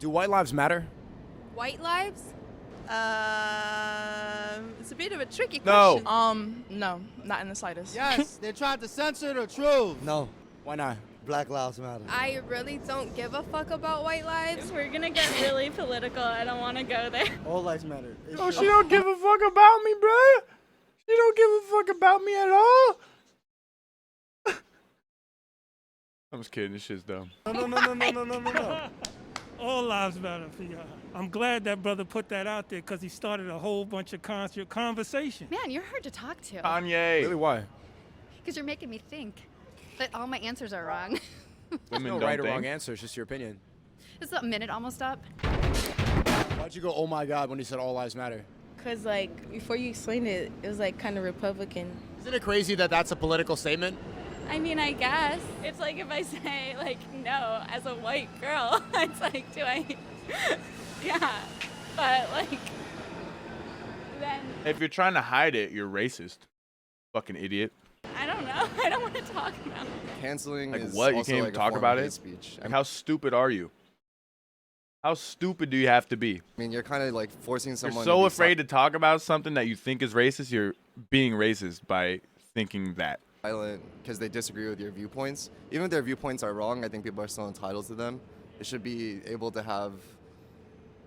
Do white lives matter? White lives? It's a bit of a tricky question. No, not in the slightest. Yes, they tried to censor the truth. No. Why not? Black Lives Matter. I really don't give a fuck about white lives. If we're gonna get really political, I don't want to go there. All lives matter. Oh, she don't give a fuck about me, bruh. She don't give a fuck about me at all. I'm just kidding. This shit's dumb. No. All lives matter for y'all. I'm glad that brother put that out there because he started a whole bunch of conversation. Man, you're hard to talk to. Kanye. Really, why? Because you're making me think that all my answers are wrong. There's no right or wrong answer. It's just your opinion. Is the minute almost up? Why'd you go, oh my God, when you said all lives matter? Because, like, before you explained it, it was, like, kind of Republican. Isn't it crazy that that's a political statement? I mean, I guess. It's like if I say, like, no, as a white girl, it's like, do I? Yeah. But, like, then. If you're trying to hide it, you're racist. Fucking idiot. I don't know. I don't want to talk about it. Canceling Like is what? You also can't even like a talk form about of it? hate speech. Like, how stupid are you? How stupid do you have to be? I mean, you're kind of like forcing You're someone. so afraid to talk about something that you think is racist. You're being racist by thinking that. Violent because they disagree with your viewpoints. Even if their viewpoints are wrong, I think people are still entitled to them. They should be able to have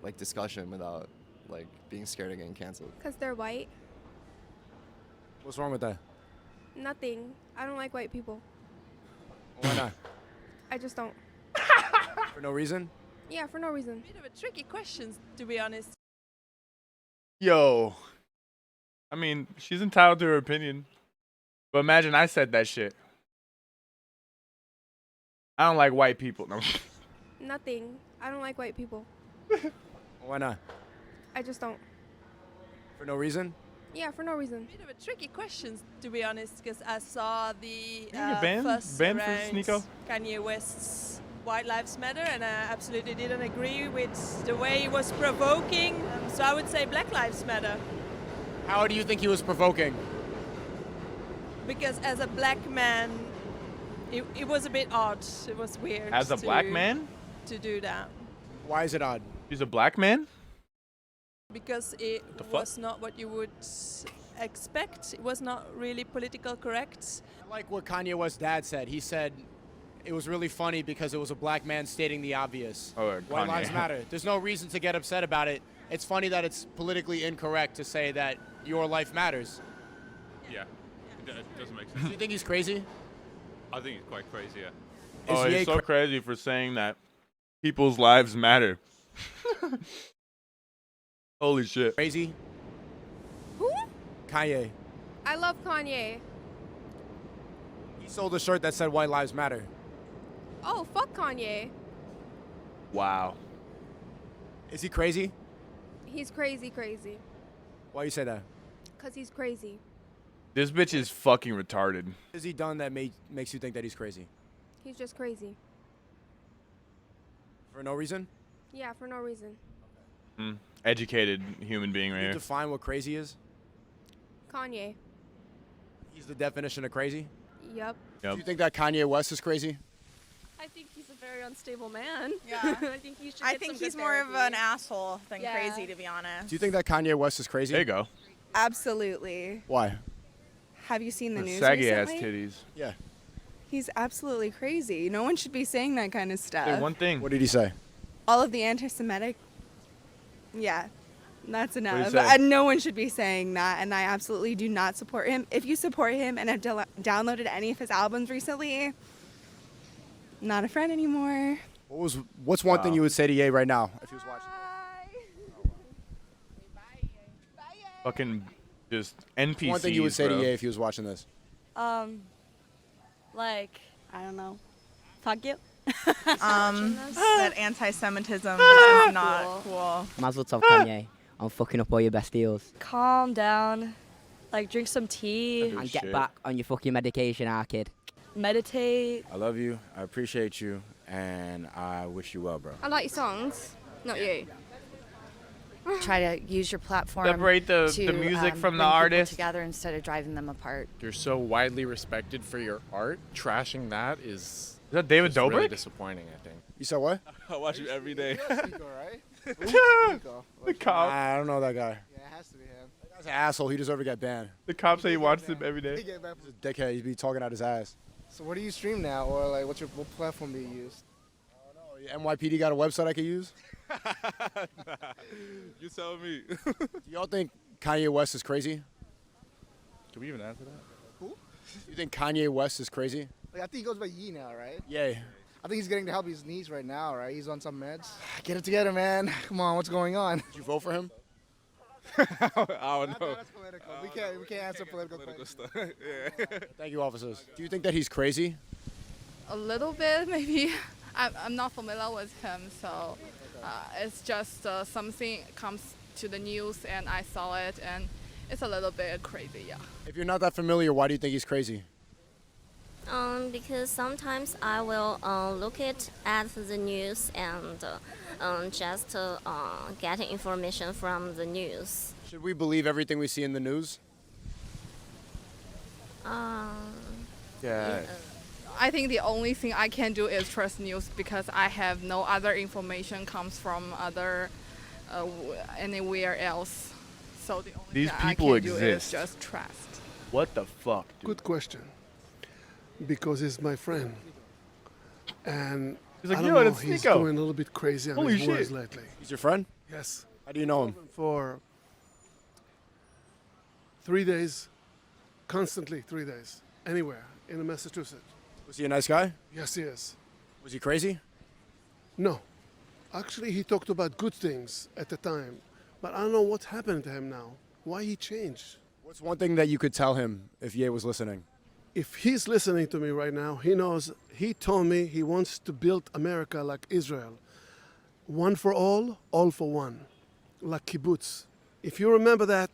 like discussion without like being scared of getting canceled. Because they're white. What's wrong with that? Nothing. I don't like white people. Why not? I just don't. For no reason? Yeah, for no reason. Bit of a tricky question, to be honest. Yo. I mean, she's entitled to her opinion. But imagine I said that shit. I don't like white people. No. Nothing. I don't like white people. Why not? I just don't. For no reason? Yeah, for no reason. Bit of a tricky question, to be honest, because I saw the Yeah, ban for around SNEAKO? Kanye West's White Lives Matter, and I absolutely didn't agree with the way he was provoking. So I would say Black Lives Matter, How do you think he was provoking? because as a black man, it was a bit odd. It was weird. As a black man? to do that, Why is it odd? He's a black man? because it the fuck? was not what you would expect. It was not really political correct. I like what Kanye West's dad said. He said it was really funny because it was a black man stating the obvious. Oh, White Kanye. lives matter. There's no reason to get upset about it. It's funny that it's politically incorrect to say that your life matters. Yeah, it doesn't make Do sense. you think he's crazy? I think it's quite crazy, yeah. Oh, Is he's Ye so crazy for saying that people's lives matter. Holy shit. crazy? Who? Kanye. I love Kanye. He sold a shirt that said white lives matter. Oh, fuck Kanye. Wow. Is he crazy? He's crazy, crazy. Why you say that? Because he's crazy. This bitch is fucking retarded. What has he done that makes you think that he's crazy? He's just crazy. For no reason? Yeah, for no reason. Educated human being right Can you here. define what crazy is? Kanye. He's the definition of crazy? Yep. Yep. Do you think that Kanye West is crazy? I think he's a very unstable man. Yeah. I think he should I get think some he's good more of therapy. an asshole than Yeah. crazy, to be honest. Do you think that Kanye West is crazy? There you go. Absolutely. Why? Have you seen the news Saggy ass recently? titties. Yeah. He's absolutely crazy. No one should be saying that kind of stuff. Say one thing. What did he say? All of the anti-Semitic. Yeah, that's did he enough. say? And no one should be saying that, and I absolutely do not support him. If you support him and have downloaded any of his albums recently, not a friend anymore. What's one thing you would say to Ye right now if he was watching? Fucking just NPCs, One thing you would say bro. to Ye if he was watching this. Like, I don't know. Fuck you. That anti-Semitism is not cool. Mazel tov, Kanye. I'm fucking up all your best deals. Calm down. Like, drink some tea. And get back on your fucking medication, kid. Meditate. I love you. I appreciate you. And I wish you well, bro. I like your songs, not you. Try to use your platform Separate the to, music from the bring people artist. together instead of driving them apart. You're so widely respected for your art. Trashing that is that David It's really Dobrik? disappointing, I think. You said what? I watch it every day. SNEAKO, right? The cop. I don't know that guy. Yeah, it has to be him. That guy's an asshole. He deserves to get banned. The cop say he watches him every He day. get back. He's a dickhead. He'd be talking out his ass. So where do you stream now, or like what platform do you use? NYPD got a website I could use? You tell me. Do y'all think Kanye West is crazy? Can we even answer that? Who? You think Kanye West is crazy? Like, I think he goes by Yee now, right? Yay. I think he's getting to help his knees right now, right? He's on some meds. Get it together, man. Come on, what's going on? Did you vote for him? I don't know. That's political. We can't answer political questions. stuff. Yeah. Thank you, officers. Do you think that he's crazy? A little bit, maybe. I'm not familiar with him, so it's just something comes to the news and I saw it, and it's a little bit crazy, yeah. If you're not that familiar, why do you think he's crazy? Because sometimes I will look at the news and just get information from the news. Should we believe everything we see in the news? Yeah. I think the only thing I can do is trust news because I have no other information comes from other anywhere else. So the only These thing people I can do is exist. just trust. What the fuck, dude? Good question. Because he's my friend. And He's like, I don't yo, know, that's he's SNEAKO. going a little bit crazy on Holy his words shit. lately. He's your friend? Yes. How do you know him? For 3 days, constantly 3 days, anywhere in Massachusetts. Was he a nice guy? Yes, he is. Was he crazy? No. Actually, he talked about good things at the time. But I don't know what happened to him now. Why he changed. What's one thing that you could tell him if Ye was listening? If he's listening to me right now, he knows, he told me he wants to build America like Israel. One for all for one. Like kibbutz. If you remember that,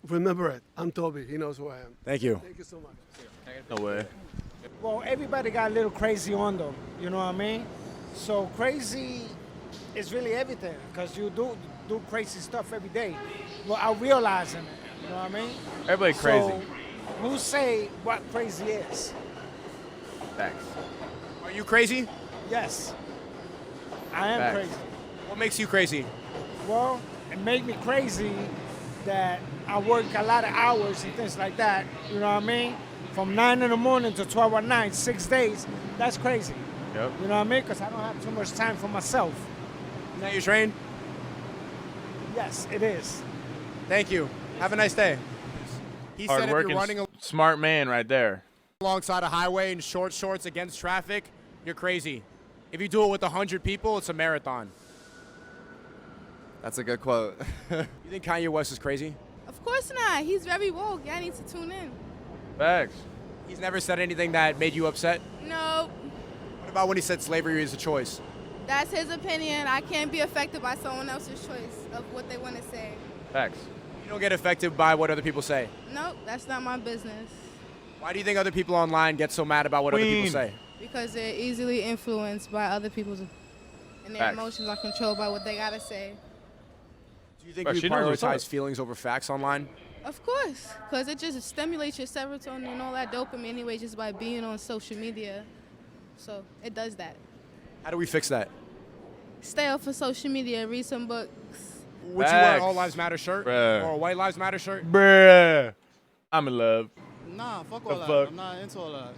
remember it. I'm Toby. He knows who I am. Thank you. Thank you so much. No way. Well, everybody got a little crazy on them, you know what I mean? So crazy is really everything, because you do crazy stuff every day without realizing it, you know what I mean? Everybody crazy. So, who say what crazy is? Facts. Are you crazy? Yes, I am Facts. crazy. What makes you crazy? Well, it made me crazy that I work a lot of hours and things like that, you know what I mean? From 9 in the morning to 12 at night, 6 days, that's crazy. Yep. You know what I mean? Because I don't have too much time for myself. Is that your train? Yes, it is. Thank you. Have a nice day. He said if Hard-working, you're running smart man right there. alongside a highway in short shorts against traffic, you're crazy. If you do it with 100 people, it's a marathon. That's a good quote. You think Kanye West is crazy? Of course not. He's very woke. I need to tune in. Facts. He's never said anything that made you upset? No, What about when he said slavery is a choice? that's his opinion. I can't be affected by someone else's choice of what they want to say. Facts. You don't get affected by what other people say. Nope, that's not my business. Why do you think other people online get so mad about what other people Queen. say? Because they're easily influenced by other people's, and their Facts. emotions are controlled by what they gotta say. Do you think Bro, you she knows what's prioritize up. feelings over facts online? Of course, because it just stimulates your serotonin and all that dopamine anyway, just by being on social media. So it does that. How do we fix that? Stay off of social media, read some books. Would you wear an Facts. All Lives Matter shirt Bruh. or a White Lives Matter shirt? Bruh. I'm in love. Nah, fuck The all that. fuck? I'm not into all that.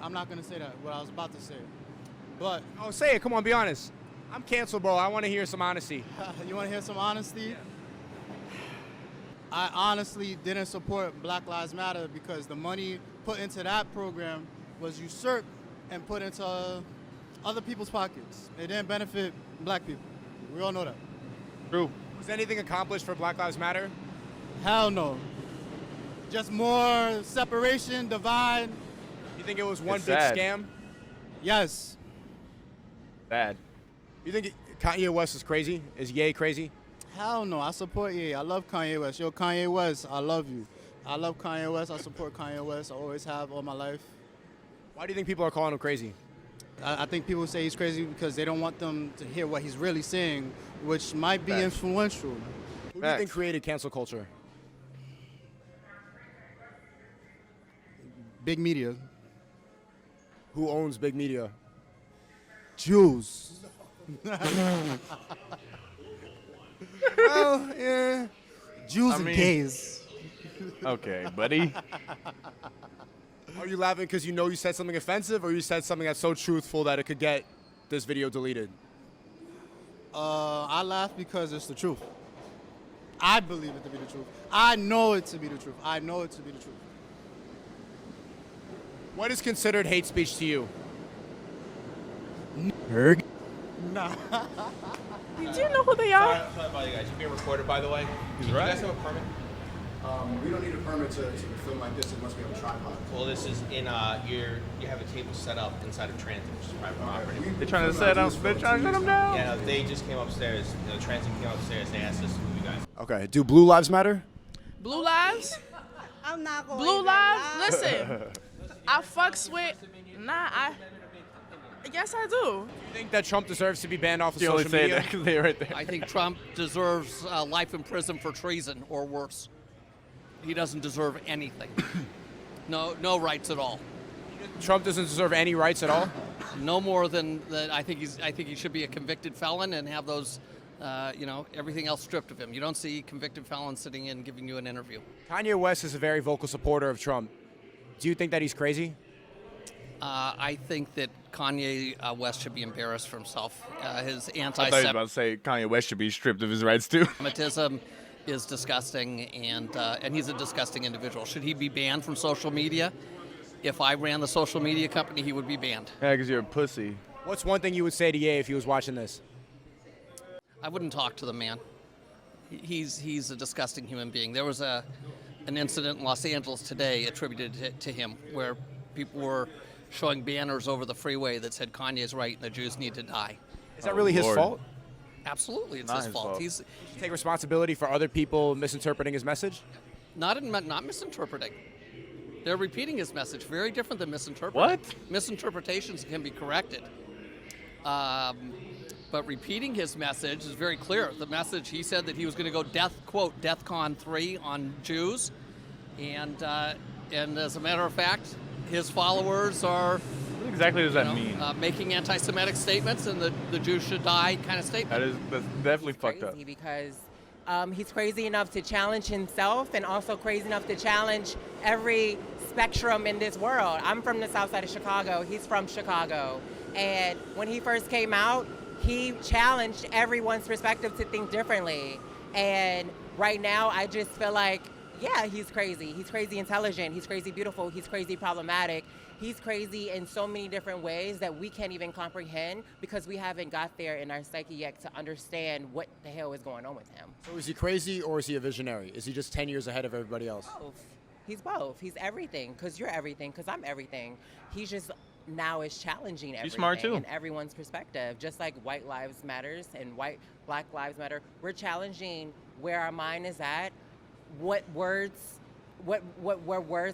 I'm not gonna say that, what I was about to say. But Oh, say it. Come on, be honest. I'm canceled, bro. I want to hear some honesty. you wanna hear some honesty? I honestly didn't support Black Lives Matter because the money put into that program was usurped and put into other people's pockets. It didn't benefit black people. We all know that. True. Was anything accomplished for Black Lives Matter? Hell no. Just more separation, divide. You think it was one It's big sad. scam? Yes. Bad. You think Kanye West is crazy? Is Ye crazy? Hell no, I support Ye. I love Kanye West. Yo, Kanye West, I love you. I love Kanye West. I support Kanye West. I always have all my life. Why do you think people are calling him crazy? I think people say he's crazy because they don't want them to hear what he's really saying, which might be Facts. influential. Who do you think created cancel culture? Big media. Who owns big media? Jews. Well, yeah. Jews I and mean- gays. Okay, buddy. Are you laughing because you know you said something offensive, or you said something that's so truthful that it could get this video deleted? I laugh because it's the truth. I believe it to be the truth. I know it to be the truth. I know it to be the truth. What is considered hate speech to you? Herg. Nah. Do you know who they are? Sorry about you guys. You're being recorded, by the way. He's Do you right. guys have a permit? We don't need a permit to film like this unless we have a tripod. Well, this is in you have a table set up inside of Transit, which is private property. They're trying to set up. They're trying to shut them down. Yeah, no, they just came upstairs. Transit came upstairs. They asked us to move you guys. Okay. Do Blue Lives Matter? Blue lives? I'm not going Blue lives? Listen, I fucks with. Yes, I do. You think that Trump deserves to be banned off of You only social say media? that because they're right there. I think Trump deserves life in prison for treason or worse. He doesn't deserve anything. No rights at all. Trump doesn't deserve any rights at all? No more than that. I think he should be a convicted felon and have those, everything else stripped of him. You don't see convicted felons sitting in giving you an interview. Kanye West is a very vocal supporter of Trump. Do you think that he's crazy? I think that Kanye West should be embarrassed for himself. His I thought you were about to say Kanye West should be stripped of his rights too. anti-Semitism is disgusting, and he's a disgusting individual. Should he be banned from social media? If I ran the social media company, he would be banned. Yeah, because you're a pussy. What's one thing you would say to Ye if he was watching this? I wouldn't talk to the man. He's a disgusting human being. There was an incident in Los Angeles today attributed to him where people were showing banners over the freeway that said Kanye's right and the Jews need to die. Is that really his fault? Absolutely, it's Not his his fault. fault. He's Take responsibility for other people misinterpreting his message? not misinterpreting. They're repeating his message. Very different than misinterpreting. What? Misinterpretations can be corrected. But repeating his message is very clear. The message, he said that he was going to go DEFCON 3 on Jews. And as a matter of fact, his followers are What exactly does that mean? making anti-Semitic statements and the Jews should die kind of statement. That's definitely fucked up. Because he's crazy enough to challenge himself and also crazy enough to challenge every spectrum in this world. I'm from the south side of Chicago. He's from Chicago. And when he first came out, he challenged everyone's perspective to think differently. And right now, I just feel like, yeah, he's crazy. He's crazy intelligent. He's crazy beautiful. He's crazy problematic. He's crazy in so many different ways that we can't even comprehend because we haven't got there in our psyche yet to understand what the hell is going on with him. So is he crazy or is he a visionary? Is he just 10 years ahead of everybody else? Both. He's both. He's everything because you're everything because I'm everything. He's just now is challenging everything smart, too. and everyone's perspective. Just like White Lives Matters and Black Lives Matter, we're challenging where our mind is at, where words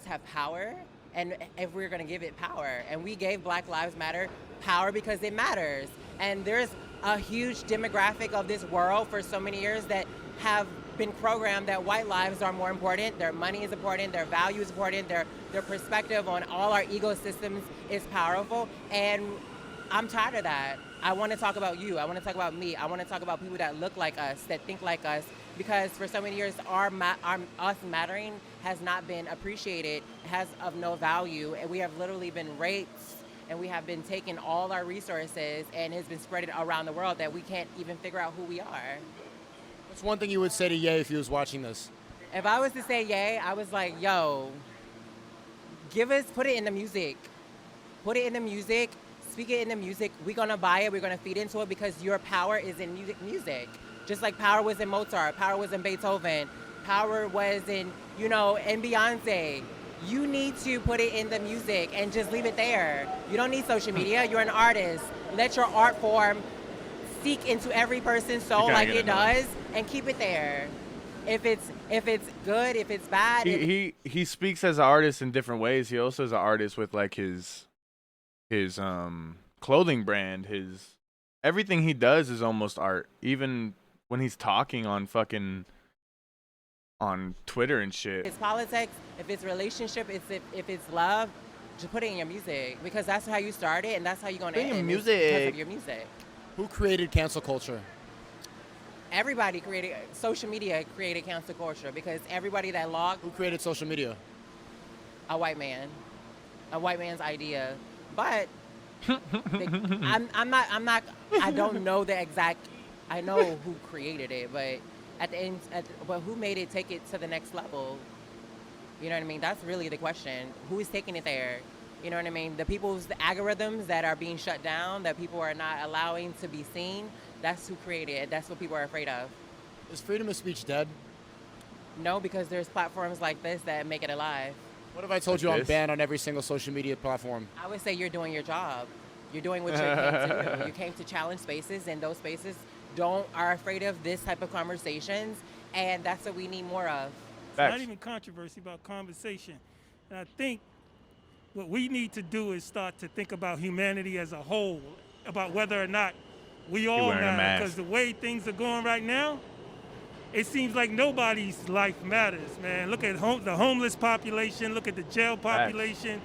have power, and if we're going to give it power. And we gave Black Lives Matter power because it matters. And there's a huge demographic of this world for so many years that have been programmed that white lives are more important, their money is important, their value is important, their perspective on all our ecosystems is powerful. And I'm tired of that. I want to talk about you. I want to talk about me. I want to talk about people that look like us, that think like us, because for so many years, us mattering has not been appreciated, has of no value, and we have literally been raped, and we have been taking all our resources, and it's been spread around the world that we can't even figure out who we are. What's one thing you would say to Ye if he was watching this? If I was to say yay, I was like, yo, put it in the music. Put it in the music, speak it in the music. We're gonna buy it, we're gonna feed into it because your power is in music. Just like power was in Mozart, power was in Beethoven, power was in, in Beyonce. You need to put it in the music and just leave it there. You don't need social media, you're an artist. Let your art form seek into every person's soul like it does and keep it there. If it's good, if it's bad. He speaks as an artist in different ways. He also is an artist with like his clothing brand, everything he does is almost art. Even when he's talking on Twitter and shit. If it's politics, if it's relationship, if it's love, Just put it in your music because that's how you started and that's how you're gonna Put it in end. your is because music. of your music. Who created cancel culture? Everybody created social media created cancel culture because everybody that logged Who created social media? a white man's idea. But I'm not. I don't know the exact. I know who created it, but at the end, but who made it take it to the next level? You know what I mean? That's really the question. Who is taking it there? You know what I mean? The algorithms that are being shut down, that people are not allowing to be seen, that's who created it. That's what people are afraid of. Is freedom of speech dead? No, because there's platforms like this that make it alive. What if I told you I'm banned on every single social media platform? I would say you're doing your job. You're doing what you came to do. You came to challenge spaces, and those spaces are afraid of this type of conversations, and that's what we need more of. It's not even controversy about conversation. And I think what we need to do is start to think about humanity as a whole, about whether or not we all wearing a matter. mask. Because the way things are going right now, it seems like nobody's life matters, man. Look at the homeless population, look at the jail population,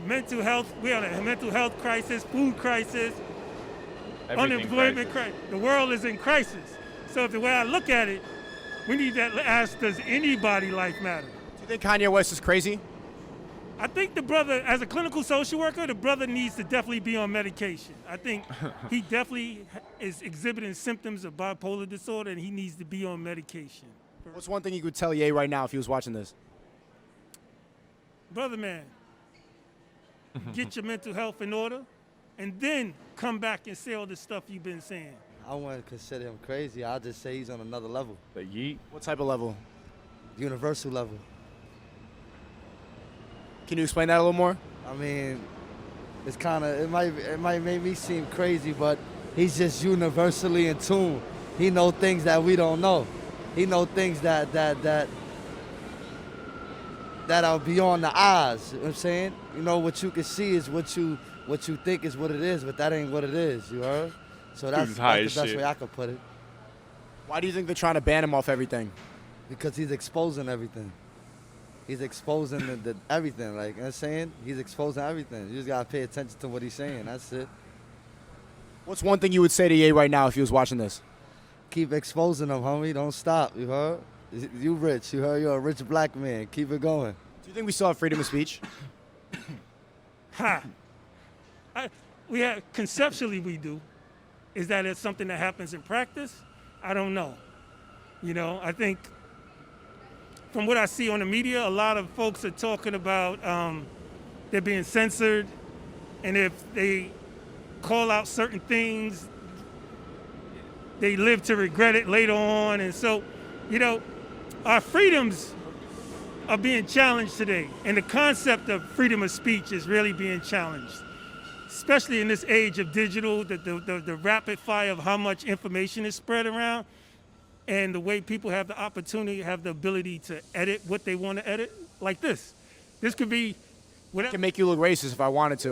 mental health. We are in a mental health crisis, food crisis, unemployment crisis. The world is in crisis. So the way I look at it, we need to ask, does anybody life matter? Do you think Kanye West is crazy? I think the brother, as a clinical social worker, the brother needs to definitely be on medication. I think he definitely is exhibiting symptoms of bipolar disorder, and he needs to be on medication. What's one thing you could tell Ye right now if he was watching this? Brother man, get your mental health in order, and then come back and say all the stuff you've been saying. I wouldn't consider him crazy. I'll just say he's on another level. The yeet? What type of level? Universal level. Can you explain that a little more? I mean, it's kind of, it might make me seem crazy, but he's just universally in tune. He knows things that we don't know. He knows things that are beyond the eyes. You know what I'm saying? You know, what you can see is what you think is what it is, but that ain't what it is, you heard? So that's the best way I could put it. Why do you think they're trying to ban him off everything? Because he's exposing everything. He's exposing the everything, like, you know what I'm saying? He's exposing everything. You just gotta pay attention to what he's saying, that's it. What's one thing you would say to Ye right now if he was watching this? Keep exposing them, homie, don't stop, you heard? You rich, you heard? You're a rich black man, keep it going. Do you think we still have freedom of speech? Conceptually we do. Is that it's something that happens in practice? I don't know. You know, I think from what I see on the media, a lot of folks are talking about they're being censored, and if they call out certain things, they live to regret it later on. And so, you know, our freedoms are being challenged today, and the concept of freedom of speech is really being challenged, especially in this age of digital, the rapid fire of how much information is spread around, and the way people have the opportunity, have the ability to edit what they want to edit, like this. This could be whatever. I can make you look racist if I wanted to.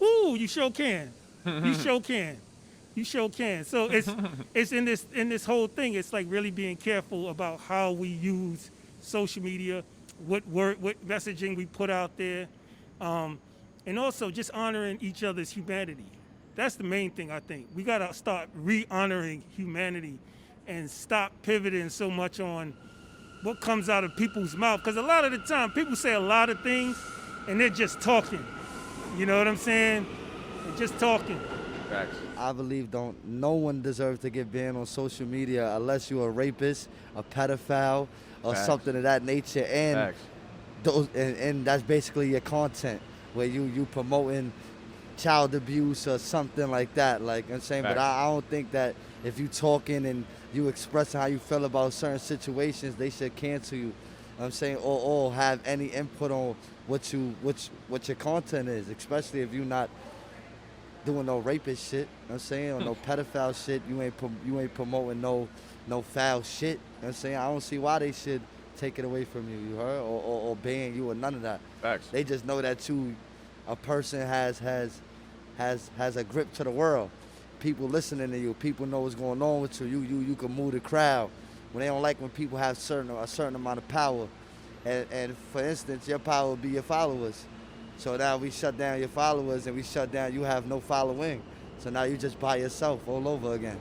Ooh, you sure can. You sure can. You sure can. So it's in this whole thing. It's like really being careful about how we use social media, what messaging we put out there, and also just honoring each other's humanity. That's the main thing, I think. We gotta start re-honoring humanity and stop pivoting so much on what comes out of people's mouth. Because a lot of the time, people say a lot of things, and they're just talking. You know what I'm saying? They're just talking. Facts. I believe no one deserves to get banned on social media unless you're a rapist, a pedophile, or Facts. something of that nature. And Facts. and that's basically your content, where you promoting child abuse or something like that. Like, you know what I'm saying, but I don't think that if you talking and you expressing how you feel about certain situations, they should cancel you. You know what I'm saying, or have any input on what your content is, especially if you're not doing no rapist shit, you know what I'm saying, or no pedophile shit. You ain't promoting no foul shit. You know what I'm saying? I don't see why they should take it away from you, you heard, or ban you or none of that. Facts. They just know that a person has a grip to the world. People listening to you, people know what's going on with you. You can move the crowd. When they don't like when people have a certain amount of power. And for instance, your power would be your followers. So now we shut down your followers and we shut down, you have no following. So now you just by yourself all over again.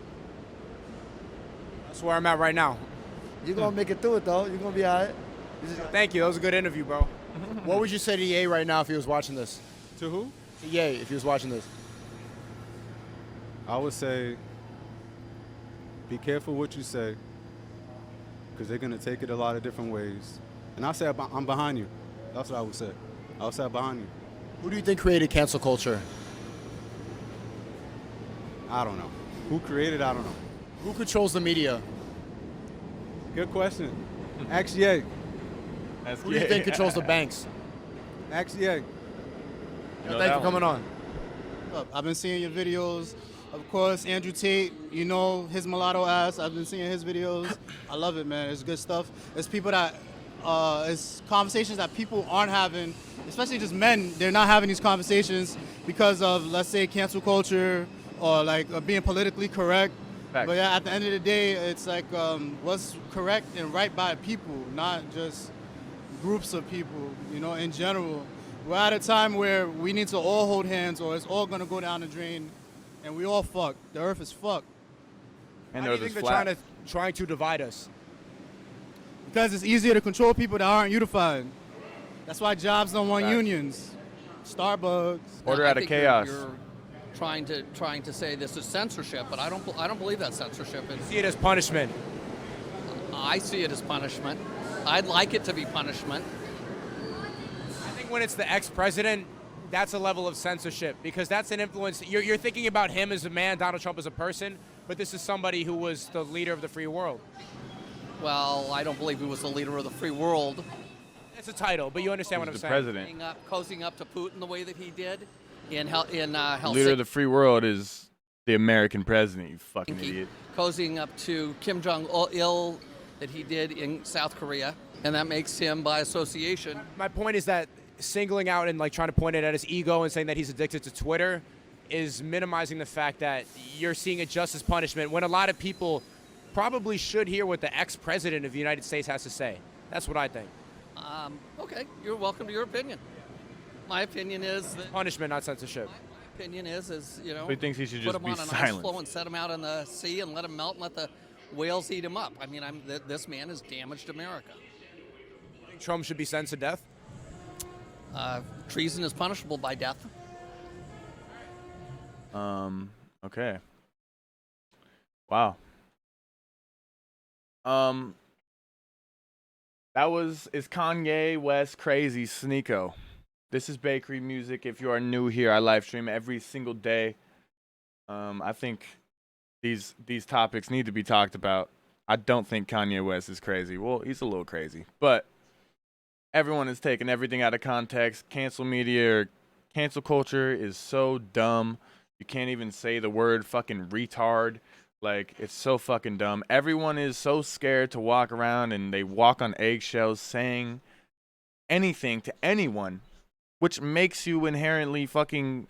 That's where I'm at right now. You're going to make it through it, though. You're going to be all right. Thank you. That was a good interview, bro. What would you say to Ye right now if he was watching this? To who? To Ye, if he was watching this. I would say, be careful what you say, because they're going to take it a lot of different ways. And I say I'm behind you. That's what I would say. I would say I'm behind you. Who do you think created cancel culture? I don't know. Who created? I don't know. Who controls the media? Good question. Ask Ye. Who do you think controls the banks? Ask Ye. Thank you for coming on. I've been seeing your videos. Of course, Andrew Tate, you know his mulatto ass. I've been seeing his videos. I love it, man. It's good stuff. It's people that, it's conversations that people aren't having, especially just men. They're not having these conversations because of, let's say, cancel culture or like being politically correct. Facts. But yeah, at the end of the day, it's like what's correct and right by people, not just groups of people, you know, in general. We're at a time where we need to all hold hands or it's all gonna go down the drain and we all fucked. The earth is fucked. And How do you think they're trying to divide us? Because it's easier to control people that aren't unified. That's why jobs don't want unions. Starbucks. Order out of chaos. You're trying to say this is censorship, but I don't believe that's censorship. You see it as punishment. I see it as punishment. I'd like it to be punishment. I think when it's the ex-president, that's a level of censorship because that's an influence. You're thinking about him as a man, Donald Trump as a person, but this is somebody who was the leader of the free world. Well, I don't believe he was the leader of the free world. It's a title, but you understand what I'm saying. President. Cozying up to Putin the way that he did in Helsinki. Leader of the free world is the American president, you fucking idiot. Cozying up to Kim Jong-il that he did in South Korea, and that makes him, by association. My point is that singling out and like trying to point it at his ego and saying that he's addicted to Twitter is minimizing the fact that you're seeing it just as punishment when a lot of people probably should hear what the ex-president of the United States has to say. That's what I think. Okay, you're welcome to your opinion. My opinion is that punishment, not censorship. My opinion is you know, He thinks he should put just him be on an ice silent. floe and set him out in the sea and let him melt and let the whales eat him up. I mean, this man has damaged America. You think Trump should be sentenced to death? Treason is punishable by death. Okay. Wow. Is Kanye West crazy? SNEAKO. This is Bakery Music. If you are new here, I live stream every single day. I think these topics need to be talked about. I don't think Kanye West is crazy. Well, he's a little crazy, but everyone is taking everything out of context. Cancel media or cancel culture is so dumb. You can't even say the word fucking retard. Like, it's so fucking dumb. Everyone is so scared to walk around and they walk on eggshells saying anything to anyone, which makes you inherently fucking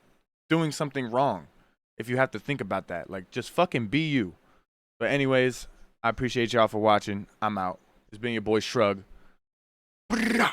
doing something wrong if you have to think about that. Like, just fucking be you. But anyways, I appreciate y'all for watching. I'm out. It's been your boy Shrug. Brrrah.